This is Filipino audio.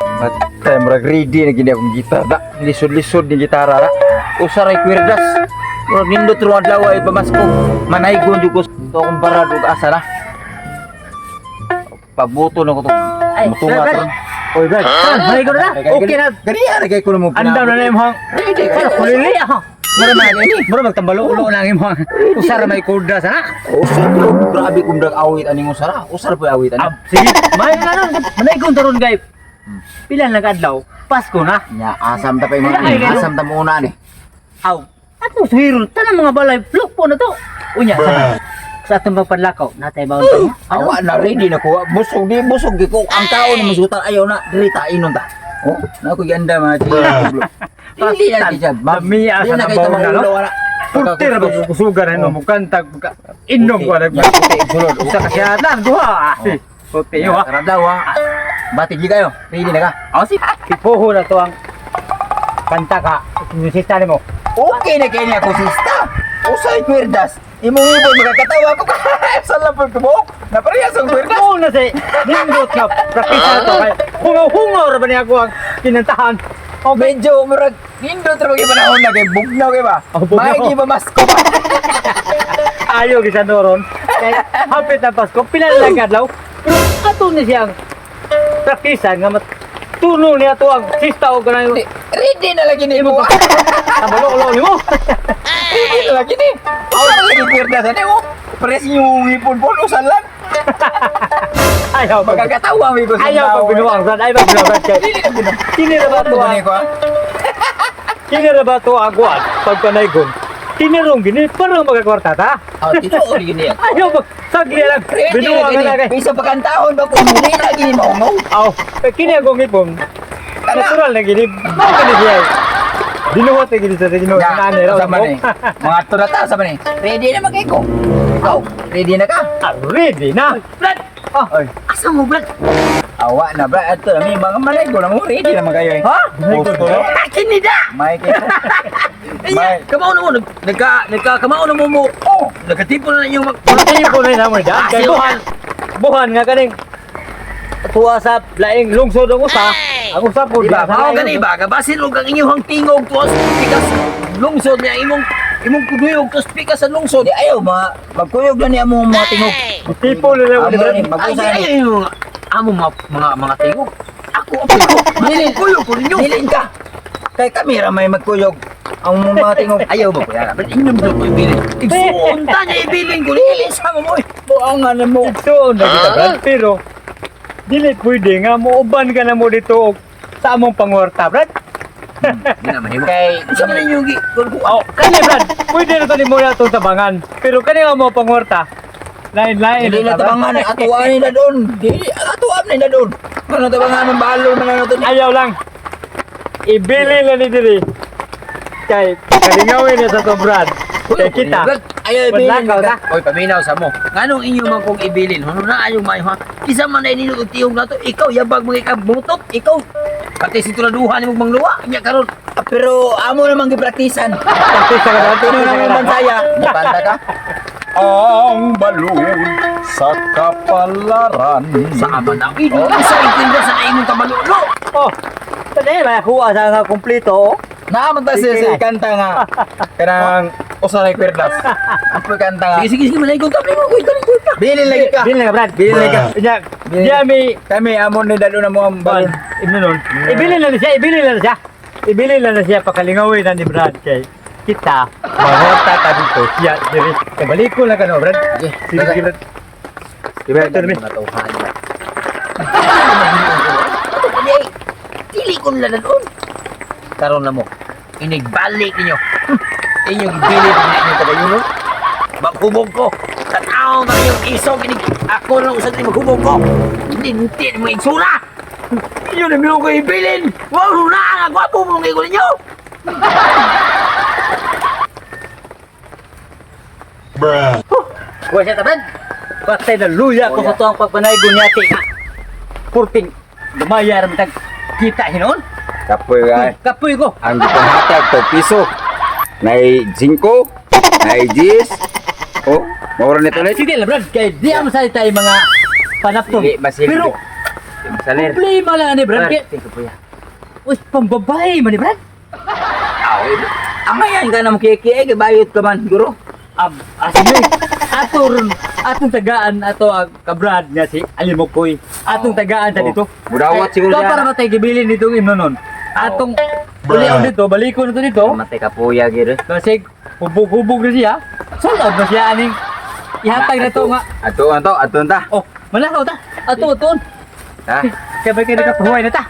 Matay murag ready na gini akong gitar da. Lisod-lisod ni gitara da. Usaray kwerdas. Murag nindot ruang adlaw ay pamasko. Manaygon jud ko to akong barad ug asa na. Pabuto na ko to. Mutunga Brad. ron. Oy, Brad. Manay ko na. Okay na. Ganiya na kay ko mo. Andaw na na imong. Ready Para kulili ha. Mura man ini. Mura magtambalo-ulo na imong. Usara may kurda sana. Usar ko grabe kung dag awit ani mo sara. Usar po awit ani. Sige. May na nun. Manay ko taron gay. Pila lang adlaw. Pasko na. Nya asam ta pa mo. Ay, ganun. Asam ta mo una ni. Aw. Ato suhiron tanang mga balay flok po na to. Unya sa atong pagpadlakaw natay bawon ta. Awa na ready na ko. Busog di busog di ko. Ang tao na masutan ayaw na dirita inon ta. Oh, na ko ganda mga tiya. Hindi na kita. Mamiya sa Di na nabaw na no. wala. Purti ra ba kusugan ano mo kantag inom ko na. Usa ka siya lang duha. Purti yo ha. Karadaw ha. Bati gi kayo. Ready na ka? Aw si ipuho na to ang kanta ka. Musita nimo. Okay na kay niya ko sista. Usay kwerdas. Imong ibon magkatawa ko. Salam po ko mo. Naparehas ang kwerdas. Ako na si nindot nga prakisa to kay hungaw-hungaw ra ba niya ako ang kinantahan. Oh, medyo murag nindot ra gyud panahon na kay bugnaw kay ba. Oh, bugnaw. Maigi ba masko ba? Ayaw gisa noron. Kay hapit na Pasko pinalang adlaw. Pero ato ni siyang praktisan nga tuno niya to ang sista o ganang Ready na lagi ni mo. tabalo-ulo nimo. Ready na lagi ni. Aw lagi kwerdas ani mo. Pres yung ipon po usan lang. Ayaw pag Magkakatawa mi ko sa ayaw pag binuang sa ay pag binuang kay Dili na binuang. kini ra ba to Ano ni ko? kini ra ba to agwat pag panaygon tinirong gini parang magkakwarta ta. Oh, tito uli gini. Ayaw pag sagli lang binuang na kay Bisa pagkantahon ba kung hindi na gini mo. aw kini agong ipon natural na gini kini siya binuhat na gini sa Ginoo nani raw sama ni. Mga turata sama ni. Ready na magay ko. Ikaw, ready na ka? ready na. Brad. Oh, Asa mo, Brad? Awa na, Brad. Ato na, may mga malay ko na mo. Ready na magayo eh. Ha? Kini da! May kayo. May. Kamao na mo, kamao na mo. Oh! Nagkatipo na yung Hindi ko na naman dyan. Kay buhan nga kaning tuwa sa laing lungsod ang usa. Ang usa po Diba, sa mao laing gani ba? Kabasin og ang inyong tingog tuos pikas lungsod niya imong kuduyog tuos pikas sa lungsod. Di ayaw, magkuyog na niya mo mga tingog. tipo nila Amo ni Brad. ni, magkusa ni. Amo mga tingog. Ako Dilin. kuyog ko ninyo. Dilin ka! Kay kamera may magkuyog. Ang mga tingog. Ayaw ba ko yan? Ba't inyong mo ko ibilin? Igsuunta niya ibilin ko. Lilis sa mo mo. Buangan mo. So, na kita Brad. Pero, dili pwede nga muuban ka na mo dito sa among pangwarta, Brad. Hindi na mahimo. Kay, Sa man ninyo gi? Oh, kani Brad, pwede na to ni mo na itong tabangan. Pero kani nga mo pangwarta, lain-lain. hindi na tabangan eh. Atuan nila doon. Atuan nila doon. Ano tabangan ng balo na lang ito. Ayaw lang. Ibili na ni diri. Kay, kalingawin niya sa to, Brad. Kay kita. Ayaw Padlakaw ibilin ta. ka. Oy, paminaw sa mo. Nganong inyo man kong ibilin? Ano na ayong may ha? Isa man ay ninyo tiyog na to. Ikaw yabag mga ikabutot. Ikaw pati si tuladuhan mo mangluwa. Nya karon. Pero amo namang gipraktisan. Practice ka na. Tino naman bansaya. Napanta ka? Ang balon sa kapalaran. Sa ama na. Isa itinda sa imong kabalulo. Oh, tadi ba kuha sa nga kompleto. Naaman ta siya kanta nga. Kanang usanay kwerdas. Ako kanta nga. Sige, manay ko tapos mo. Uy, kaling ka. Bilin lagi ka. Bilin ka, Brad. Bilin ka. Iya, Bilin. iya mi Kami amon ni dalo na mo ang balon. balon. Ibno nun. Ibilin na siya, ibilin na siya. Ibilin na siya pakalingawin na ni Brad kay kita. Mahorta ta dito. Siya diri. Kabalik ko lang kano, Brad. Sige, sige, Brad. Diba, ito namin. Natuhan niya. Dili ko nila doon. Karon na mo. Inigbalik ninyo. Inyong gibilit ninyo kabayuno. Maghubog ko. Tanaw na yung isog. Ako lang usag ni maghubog ko. Hindi mo igsura. Inyo na mo ko ibilin. Wow, na. Gwapo mo nung ninyo. Kuha siya taban. Patay na luya ko sa tuwang pagpanaygon niya ti. Purping. Lumayar mo tag kita hinon. Kapoy ay. Kapoy ko. Ang gipanghatag to piso. Nay 5, nay 10. Oh, mawala nito na. Sige lang, Brad. Kaya di ang salita yung mga panaptong. Sige, masilip. Pero, Salir. Problema lang ni Brad. Brad, tingko po ya. Uy, pambabae man ni Brad. Amayan ka na makikiig, bayot ka man, guro. Sige. Atong tagaan ato ang kabrad nga si Alimokoy. Atong tagaan sa dito. Budawat siguro Ito yan. para matay gibilin nitong imnonon. Atong uliaw dito, baliko na to dito. Matay ka po ya, giro. Kasi hubog-hubog na siya. Sulod na siya aning ihatag na to nga. Ato ta. Oh, malakaw ta. Ato. Ha? Kaya ba kayo nakapahuay na ta?